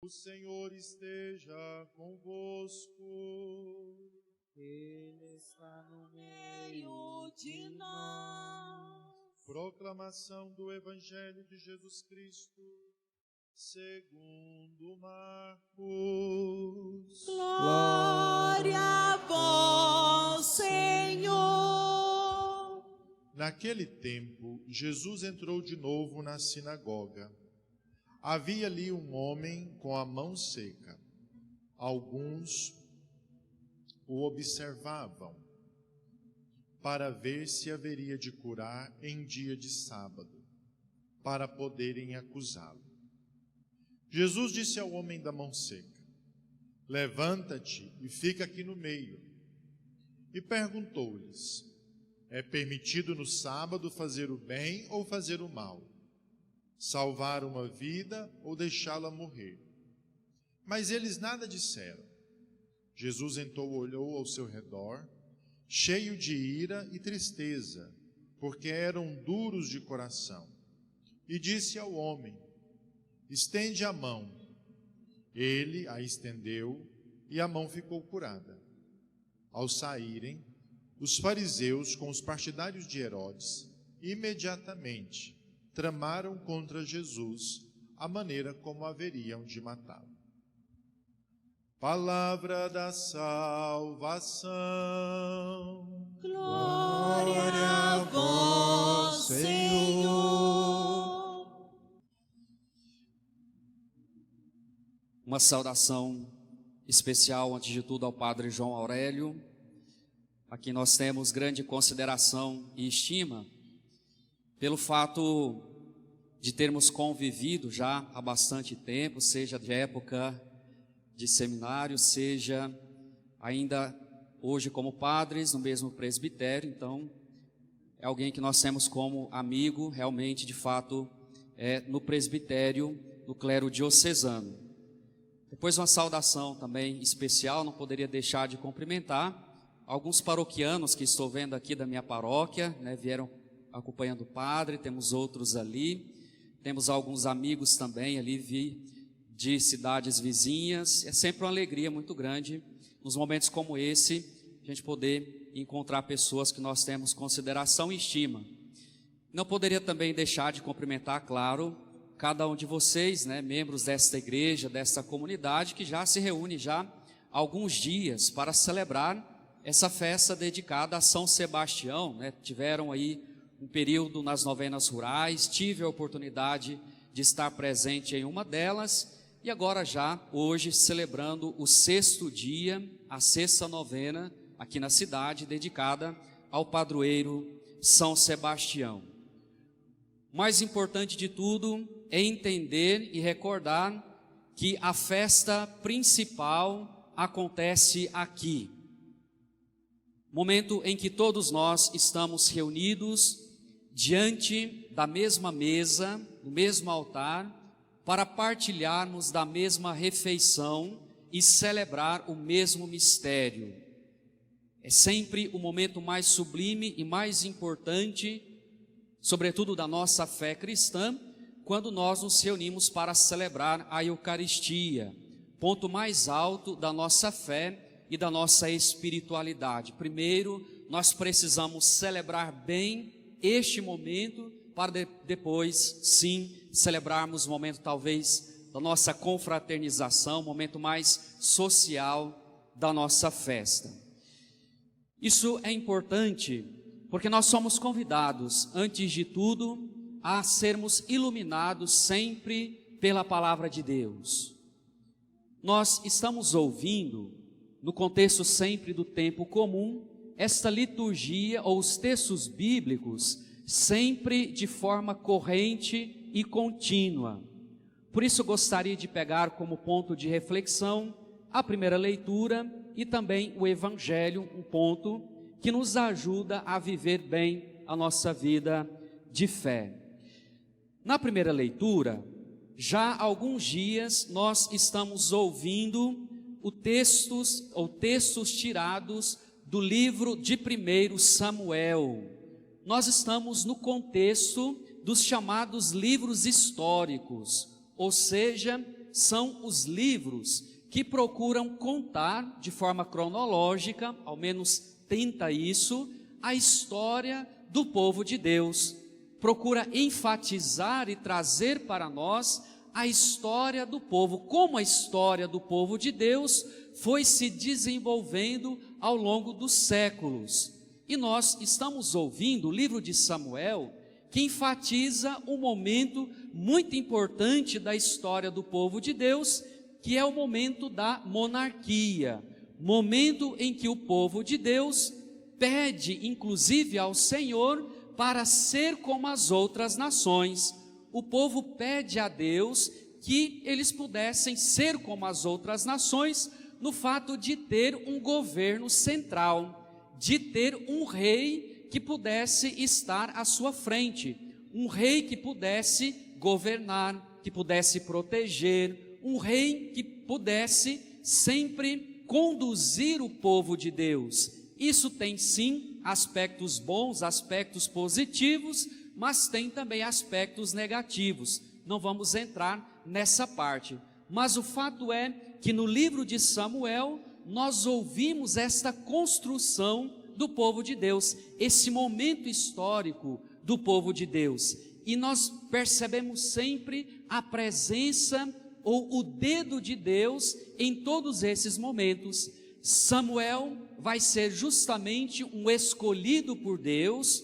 O Senhor esteja convosco. Ele está no meio de nós. Proclamação do Evangelho de Jesus Cristo, segundo Marcos. Glória a vós, Senhor. Naquele tempo, Jesus entrou de novo na sinagoga. Havia ali um homem com a mão seca. Alguns o observavam para ver se haveria de curar em dia de sábado, para poderem acusá-lo. Jesus disse ao homem da mão seca: levanta-te e fica aqui no meio. E perguntou-lhes: é permitido no sábado fazer o bem ou fazer o mal? Salvar uma vida ou deixá-la morrer? Mas eles nada disseram. Jesus então olhou ao seu redor, cheio de ira e tristeza, porque eram duros de coração, e disse ao homem: estende a mão. Ele a estendeu e a mão ficou curada. Ao saírem, os fariseus com os partidários de Herodes imediatamente tramaram contra Jesus a maneira como haveriam de matá-lo. Palavra da salvação. Glória a vós, Senhor. Uma saudação especial, antes de tudo, ao Padre João Aurélio, a quem nós temos grande consideração e estima, pelo fato de termos convivido já há bastante tempo, seja de época de seminário, seja ainda hoje como padres no mesmo presbitério. Então é alguém que nós temos como amigo, realmente, de fato, no presbitério, no clero diocesano. Depois uma saudação também especial, não poderia deixar de cumprimentar alguns paroquianos que estou vendo aqui da minha paróquia, vieram acompanhando o padre, temos outros ali, temos alguns amigos também ali de cidades vizinhas. É sempre uma alegria muito grande, nos momentos como esse, a gente poder encontrar pessoas que nós temos consideração e estima. Não poderia também deixar de cumprimentar, claro, cada um de vocês, membros desta igreja, desta comunidade, que já se reúne já há alguns dias para celebrar essa festa dedicada a São Sebastião. Tiveram aí um período nas novenas rurais, tive a oportunidade de estar presente em uma delas, e agora já hoje celebrando o 6º dia, a 6ª novena aqui na cidade, dedicada ao padroeiro São Sebastião. O mais importante de tudo é entender e recordar que a festa principal acontece aqui, momento em que todos nós estamos reunidos diante da mesma mesa, do mesmo altar, para partilharmos da mesma refeição e celebrar o mesmo mistério. É sempre o momento mais sublime e mais importante, sobretudo da nossa fé cristã, quando nós nos reunimos para celebrar a Eucaristia, ponto mais alto da nossa fé e da nossa espiritualidade. Primeiro, nós precisamos celebrar bem este momento, para depois, sim, celebrarmos o momento talvez da nossa confraternização, o momento mais social da nossa festa. Isso é importante porque nós somos convidados, antes de tudo, a sermos iluminados sempre pela palavra de Deus. Nós estamos ouvindo, no contexto sempre do tempo comum, esta liturgia ou os textos bíblicos sempre de forma corrente e contínua. Por isso gostaria de pegar como ponto de reflexão a primeira leitura e também o Evangelho, um ponto que nos ajuda a viver bem a nossa vida de fé. Na primeira leitura, já há alguns dias nós estamos ouvindo textos tirados do livro de 1 Samuel. Nós estamos no contexto dos chamados livros históricos, ou seja, são os livros que procuram contar de forma cronológica, ao menos tenta isso, a história do povo de Deus. Procura enfatizar e trazer para nós a história do povo, como a história do povo de Deus foi se desenvolvendo ao longo dos séculos. E nós estamos ouvindo o livro de Samuel, que enfatiza um momento muito importante da história do povo de Deus, que é o momento da monarquia, momento em que o povo de Deus pede, inclusive ao Senhor, para ser como as outras nações. O povo pede a Deus que eles pudessem ser como as outras nações, no fato de ter um governo central, de ter um rei que pudesse estar à sua frente, um rei que pudesse governar, que pudesse proteger, um rei que pudesse sempre conduzir o povo de Deus. Isso tem sim aspectos bons, aspectos positivos, mas tem também aspectos negativos. Não vamos entrar nessa parte. Mas o fato é que no livro de Samuel, nós ouvimos esta construção do povo de Deus, esse momento histórico do povo de Deus. E nós percebemos sempre a presença ou o dedo de Deus em todos esses momentos. Samuel vai ser justamente um escolhido por Deus,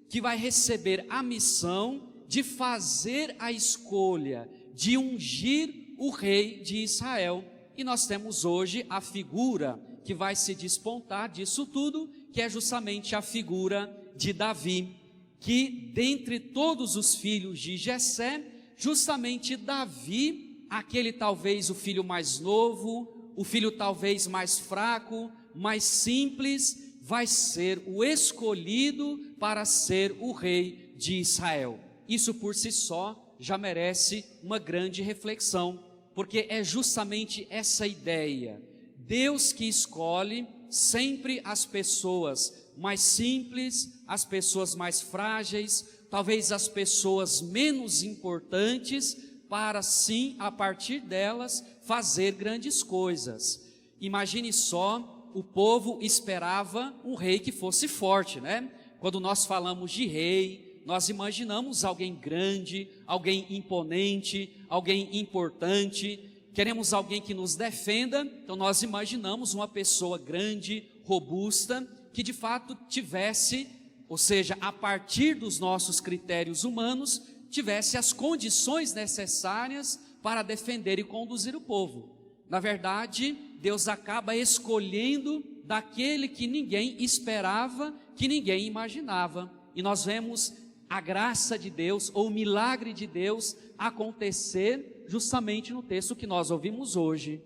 que vai receber a missão de fazer a escolha, de ungir o rei de Israel. E nós temos hoje a figura que vai se despontar disso tudo, que é justamente a figura de Davi, que dentre todos os filhos de Jessé, justamente Davi, aquele talvez o filho mais novo, o filho talvez mais fraco, mais simples, vai ser o escolhido para ser o rei de Israel. Isso por si só já merece uma grande reflexão, porque é justamente essa ideia, Deus que escolhe sempre as pessoas mais simples, as pessoas mais frágeis, talvez as pessoas menos importantes, para sim, a partir delas, fazer grandes coisas. Imagine só, o povo esperava um rei que fosse forte, né? Quando nós falamos de rei, nós imaginamos alguém grande, alguém imponente, alguém importante, queremos alguém que nos defenda, então nós imaginamos uma pessoa grande, robusta, que de fato tivesse, ou seja, a partir dos nossos critérios humanos, tivesse as condições necessárias para defender e conduzir o povo. Na verdade, Deus acaba escolhendo daquele que ninguém esperava, que ninguém imaginava. E nós vemos a graça de Deus, ou o milagre de Deus acontecer justamente no texto que nós ouvimos hoje.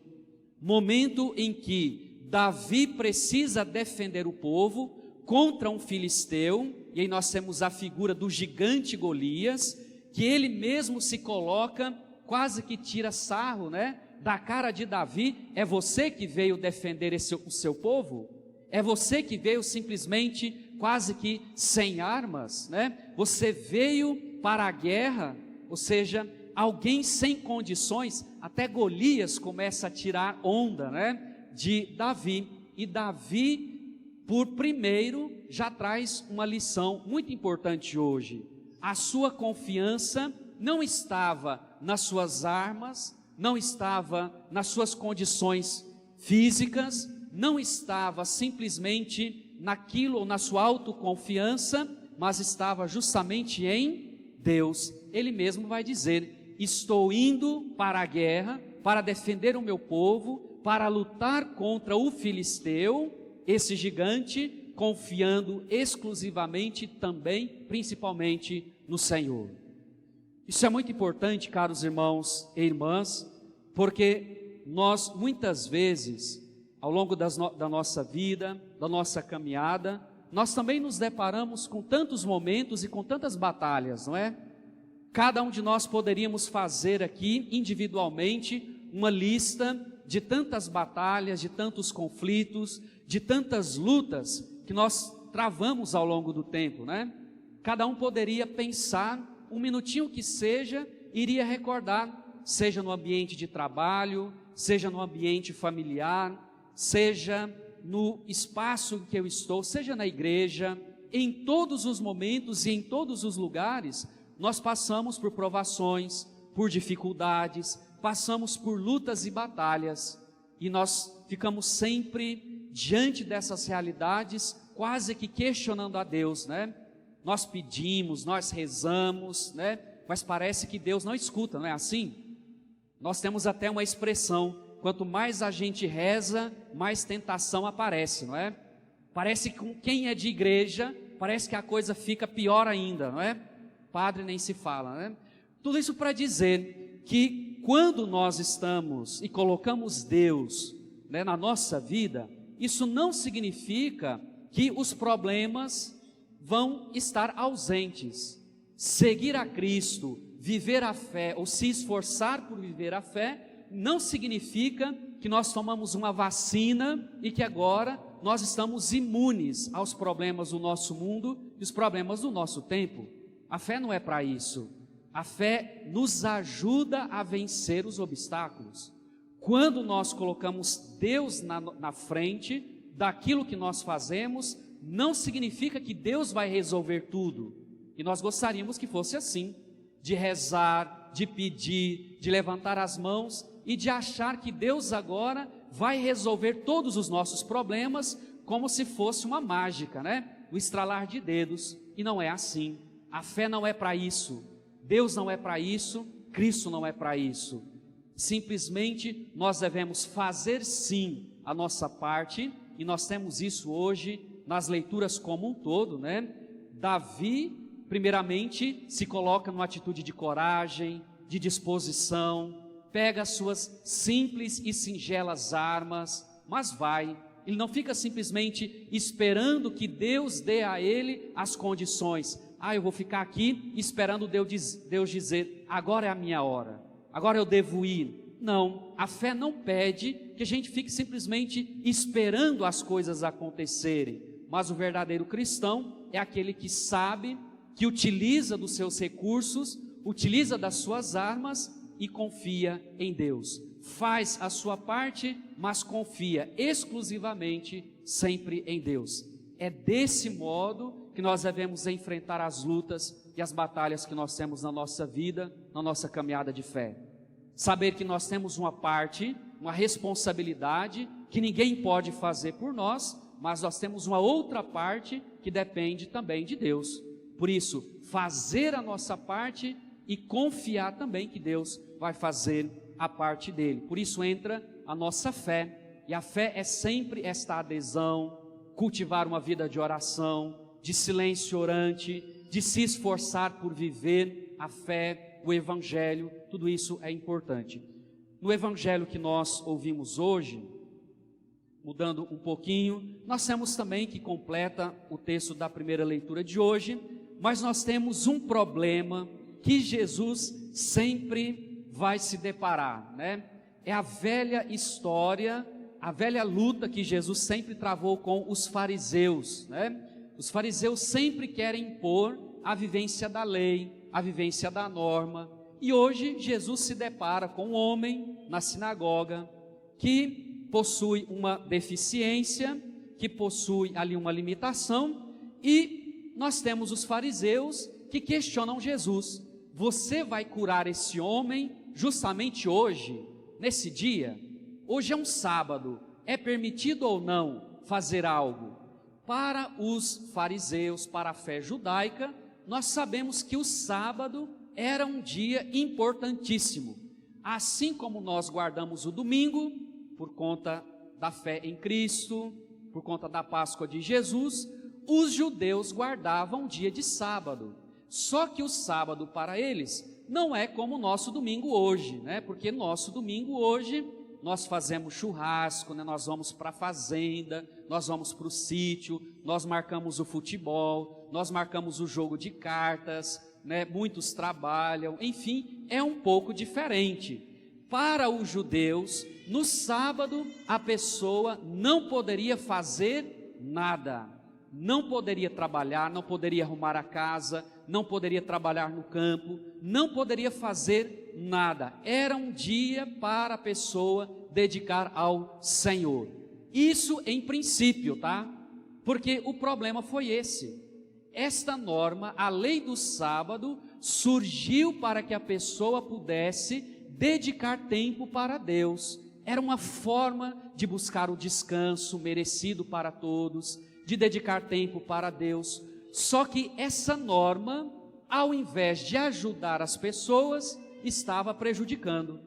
Momento em que Davi precisa defender o povo contra um filisteu, e aí nós temos a figura do gigante Golias, que ele mesmo se coloca, quase que tira sarro, né, da cara de Davi. É você que veio defender o seu povo? É você que veio simplesmente quase que sem armas, né? Você veio para a guerra, ou seja, alguém sem condições. Até Golias começa a tirar onda, né, de Davi. E Davi, por primeiro, já traz uma lição muito importante hoje. A sua confiança não estava nas suas armas, não estava nas suas condições físicas, não estava simplesmente naquilo ou na sua autoconfiança, mas estava justamente em Deus. Ele mesmo vai dizer: estou indo para a guerra, para defender o meu povo, para lutar contra o filisteu, esse gigante, confiando exclusivamente também, principalmente no Senhor. Isso é muito importante, caros irmãos e irmãs, porque nós muitas vezes, ao longo da nossa vida, da nossa caminhada, nós também nos deparamos com tantos momentos e com tantas batalhas, não é? Cada um de nós poderíamos fazer aqui individualmente uma lista de tantas batalhas, de tantos conflitos, de tantas lutas que nós travamos ao longo do tempo, né? Cada um poderia pensar, um minutinho que seja, iria recordar seja no ambiente de trabalho, seja no ambiente familiar, seja no espaço em que eu estou, seja na igreja, em todos os momentos e em todos os lugares, nós passamos por provações, por dificuldades, passamos por lutas e batalhas, e nós ficamos sempre diante dessas realidades, quase que questionando a Deus, né? Nós pedimos, nós rezamos, né? Mas parece que Deus não escuta, não é assim? Nós temos até uma expressão: quanto mais a gente reza, mais tentação aparece, não é? Parece que com quem é de igreja, parece que a coisa fica pior ainda, não é? Padre nem se fala, né? Tudo isso para dizer que quando nós estamos e colocamos Deus, né, na nossa vida, isso não significa que os problemas vão estar ausentes. Seguir a Cristo, viver a fé ou se esforçar por viver a fé, não significa que nós tomamos uma vacina e que agora nós estamos imunes aos problemas do nosso mundo e os problemas do nosso tempo. A fé não é para isso. A fé nos ajuda a vencer os obstáculos. Quando nós colocamos Deus na frente daquilo que nós fazemos, não significa que Deus vai resolver tudo. E nós gostaríamos que fosse assim, de rezar, de pedir, de levantar as mãos e de achar que Deus agora vai resolver todos os nossos problemas como se fosse uma mágica, né? O estralar de dedos. E não é assim. A fé não é para isso. Deus não é para isso. Cristo não é para isso. Simplesmente nós devemos fazer sim a nossa parte, e nós temos isso hoje nas leituras como um todo, né? Davi, primeiramente, se coloca numa atitude de coragem, de disposição, pega as suas simples e singelas armas, mas vai. Ele não fica simplesmente esperando que Deus dê a ele as condições. Eu vou ficar aqui esperando Deus dizer, agora é a minha hora, agora eu devo ir. Não, a fé não pede que a gente fique simplesmente esperando as coisas acontecerem, mas o verdadeiro cristão é aquele que sabe, que utiliza dos seus recursos, utiliza das suas armas e confia em Deus. Faz a sua parte, mas confia exclusivamente sempre em Deus. É desse modo que nós devemos enfrentar as lutas e as batalhas que nós temos na nossa vida, na nossa caminhada de fé. Saber que nós temos uma parte, uma responsabilidade que ninguém pode fazer por nós, mas nós temos uma outra parte que depende também de Deus. Por isso, fazer a nossa parte e confiar também que Deus vai fazer a parte dele. Por isso entra a nossa fé, e a fé é sempre esta adesão, cultivar uma vida de oração, de silêncio orante, de se esforçar por viver a fé, o evangelho, tudo isso é importante. No evangelho que nós ouvimos hoje, mudando um pouquinho, nós temos também que completa o texto da primeira leitura de hoje, mas nós temos um problema que Jesus sempre vai se deparar, né? É a velha história, a velha luta que Jesus sempre travou com os fariseus, né? Os fariseus sempre querem impor a vivência da lei, a vivência da norma, e hoje Jesus se depara com um homem na sinagoga que possui uma deficiência, que possui ali uma limitação, e nós temos os fariseus que questionam Jesus: você vai curar esse homem justamente hoje, nesse dia? Hoje é um sábado, é permitido ou não fazer algo? Para os fariseus, para a fé judaica, nós sabemos que o sábado era um dia importantíssimo. Assim como nós guardamos o domingo, por conta da fé em Cristo, por conta da Páscoa de Jesus, os judeus guardavam o dia de sábado. Só que o sábado para eles não é como o nosso domingo hoje, né? Porque nosso domingo hoje nós fazemos churrasco, né? Nós vamos para a fazenda, nós vamos para o sítio, nós marcamos o futebol, nós marcamos o jogo de cartas, né? Muitos trabalham, enfim, é um pouco diferente. Para os judeus, no sábado a pessoa não poderia fazer nada. não poderia trabalhar, não poderia arrumar a casa, não poderia trabalhar no campo, não poderia fazer nada. Era um dia para a pessoa dedicar ao Senhor. Isso em princípio, tá? Porque o problema foi esse. Esta norma, a lei do sábado, surgiu para que a pessoa pudesse dedicar tempo para Deus. Era uma forma de buscar o descanso merecido para todos, de dedicar tempo para Deus. Só que essa norma, ao invés de ajudar as pessoas, estava prejudicando.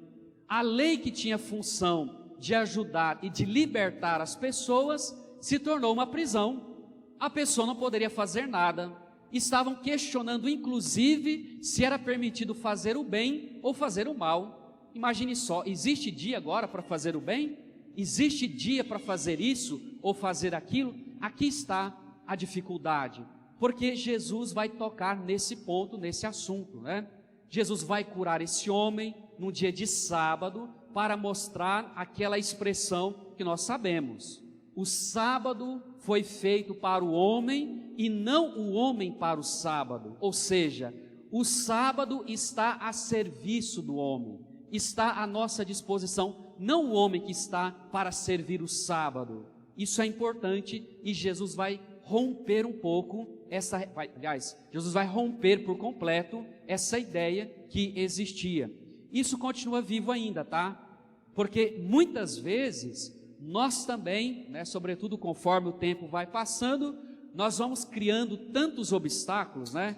A lei que tinha função de ajudar e de libertar as pessoas se tornou uma prisão. A pessoa não poderia fazer nada. Estavam questionando, inclusive, se era permitido fazer o bem ou fazer o mal. Imagine só, existe dia agora para fazer o bem? Existe dia para fazer isso ou fazer aquilo? Aqui está a dificuldade, porque Jesus vai tocar nesse ponto, nesse assunto, né? Jesus vai curar esse homem num dia de sábado para mostrar aquela expressão que nós sabemos. O sábado foi feito para o homem e não o homem para o sábado. Ou seja, o sábado está a serviço do homem, está à nossa disposição, não o homem que está para servir o sábado. Isso é importante e Jesus vai romper um pouco Jesus vai romper por completo essa ideia que existia. Isso continua vivo ainda, tá? Porque muitas vezes nós também, né, sobretudo conforme o tempo vai passando, nós vamos criando tantos obstáculos, né?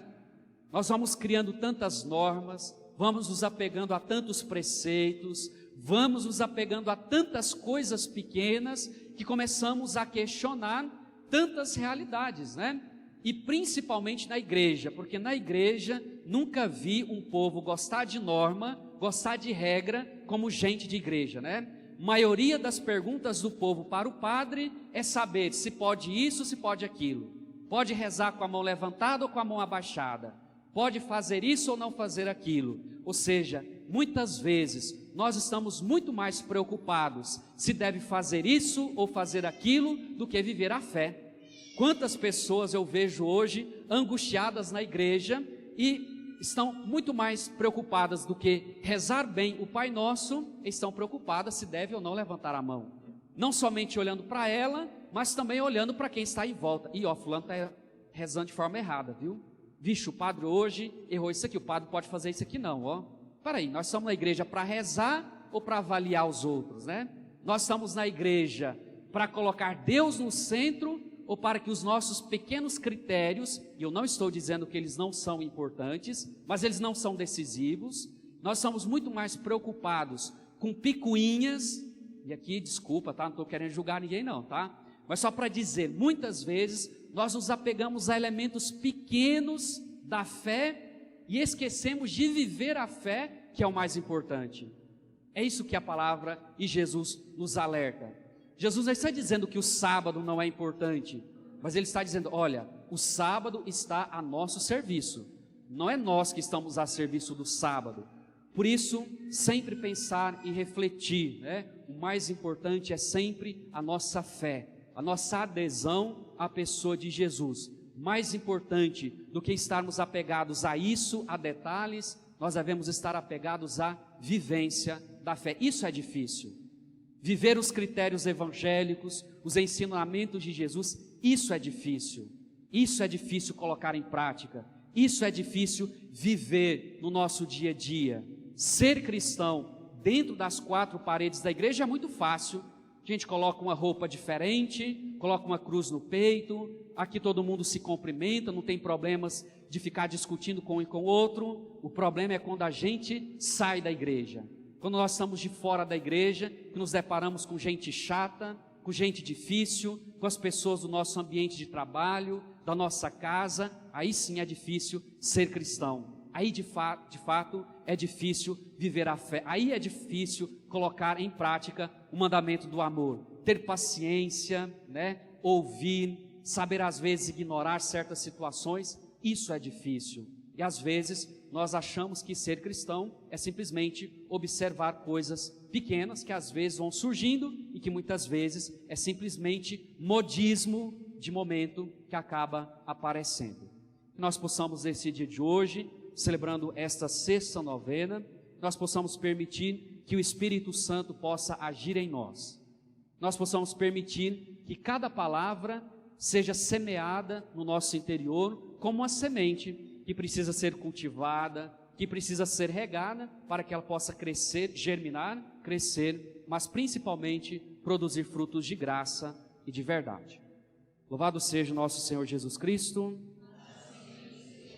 Nós vamos criando tantas normas, vamos nos apegando a tantos preceitos, vamos nos apegando a tantas coisas pequenas que começamos a questionar tantas realidades, né? E principalmente na igreja, porque na igreja nunca vi um povo gostar de norma, gostar de regra como gente de igreja, né? Maioria das perguntas do povo para o padre é saber se pode isso, se pode aquilo. Pode rezar com a mão levantada ou com a mão abaixada. Pode fazer isso ou não fazer aquilo. Ou seja, muitas vezes nós estamos muito mais preocupados se deve fazer isso ou fazer aquilo do que viver a fé. Quantas pessoas eu vejo hoje angustiadas na igreja e estão muito mais preocupadas do que rezar bem o Pai Nosso, estão preocupadas se deve ou não levantar a mão. Não somente olhando para ela, mas também olhando para quem está em volta. E ó, fulano está rezando de forma errada, viu? Vixe, o padre hoje errou isso aqui, o padre pode fazer isso aqui não, ó. Peraí, nós estamos na igreja para rezar ou para avaliar os outros, né? Nós estamos na igreja para colocar Deus no centro ou para que os nossos pequenos critérios, e eu não estou dizendo que eles não são importantes, mas eles não são decisivos. Nós somos muito mais preocupados com picuinhas, e aqui, desculpa, tá? Não estou querendo julgar ninguém não, tá? Mas só para dizer, muitas vezes nós nos apegamos a elementos pequenos da fé e esquecemos de viver a fé, que é o mais importante. É isso que a palavra e Jesus nos alerta. Jesus não está dizendo que o sábado não é importante, mas ele está dizendo, olha, o sábado está a nosso serviço, não é nós que estamos a serviço do sábado. Por isso, sempre pensar e refletir, né? O mais importante é sempre a nossa fé, a nossa adesão à pessoa de Jesus. Mais importante do que estarmos apegados a isso, a detalhes, nós devemos estar apegados à vivência da fé. Isso é difícil. Viver os critérios evangélicos, os ensinamentos de Jesus, isso é difícil. Isso é difícil colocar em prática. Isso é difícil viver no nosso dia a dia. Ser cristão dentro das quatro paredes da igreja é muito fácil. A gente coloca uma roupa diferente, coloca uma cruz no peito, aqui todo mundo se cumprimenta, não tem problemas de ficar discutindo com um e com o outro. O problema é quando a gente sai da igreja. Quando nós estamos de fora da igreja, que nos deparamos com gente chata, com gente difícil, com as pessoas do nosso ambiente de trabalho, da nossa casa, aí sim é difícil ser cristão. Aí de fato é difícil viver a fé. Aí é difícil colocar em prática o mandamento do amor. Ter paciência, né? Ouvir, saber às vezes ignorar certas situações, isso é difícil. E às vezes nós achamos que ser cristão é simplesmente observar coisas pequenas que às vezes vão surgindo e que muitas vezes é simplesmente modismo, de momento que acaba aparecendo. Que nós possamos, nesse dia de hoje, celebrando esta sexta novena, nós possamos permitir que o Espírito Santo possa agir em nós. Nós possamos permitir que cada palavra seja semeada no nosso interior como uma semente que precisa ser cultivada, que precisa ser regada para que ela possa crescer, germinar, crescer, mas principalmente produzir frutos de graça e de verdade. Louvado seja o nosso Senhor Jesus Cristo.